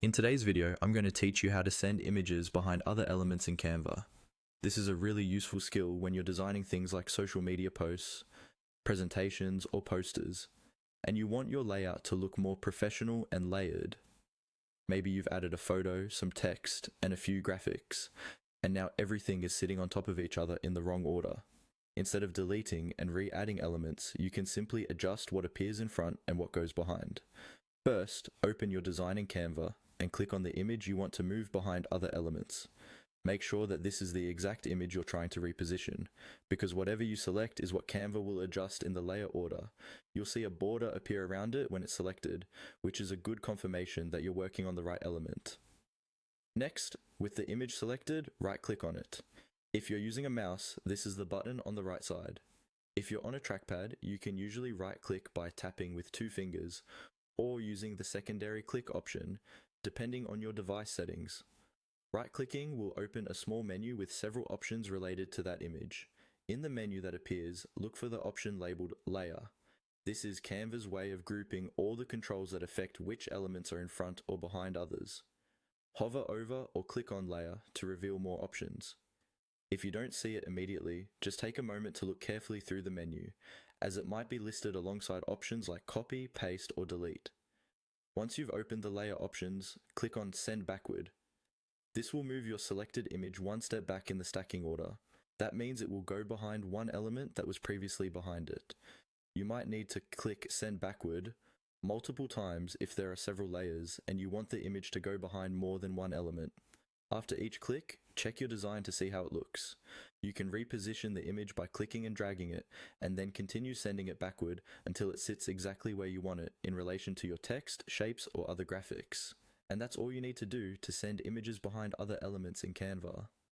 In today's video, I'm going to teach you how to send images behind other elements in Canva. This is a really useful skill when you're designing things like social media posts, presentations, or posters, and you want your layout to look more professional and layered. Maybe you've added a photo, some text, and a few graphics, and now everything is sitting on top of each other in the wrong order. Instead of deleting and re-adding elements, you can simply adjust what appears in front and what goes behind. First, open your design in Canva and click on the image you want to move behind other elements. Make sure that this is the exact image you're trying to reposition, because whatever you select is what Canva will adjust in the layer order. You'll see a border appear around it when it's selected, which is a good confirmation that you're working on the right element. Next, with the image selected, right-click on it. If you're using a mouse, this is the button on the right side. If you're on a trackpad, you can usually right-click by tapping with 2 fingers, or using the secondary click option, depending on your device settings. Right-clicking will open a small menu with several options related to that image. In the menu that appears, look for the option labeled Layer. This is Canva's way of grouping all the controls that affect which elements are in front or behind others. Hover over or click on Layer to reveal more options. If you don't see it immediately, just take a moment to look carefully through the menu, as it might be listed alongside options like copy, paste, or delete. Once you've opened the layer options, click on Send Backward. This will move your selected image one step back in the stacking order. That means it will go behind one element that was previously behind it. You might need to click Send Backward multiple times if there are several layers and you want the image to go behind more than one element. After each click, check your design to see how it looks. You can reposition the image by clicking and dragging it, and then continue sending it backward until it sits exactly where you want it in relation to your text, shapes, or other graphics. And that's all you need to do to send images behind other elements in Canva.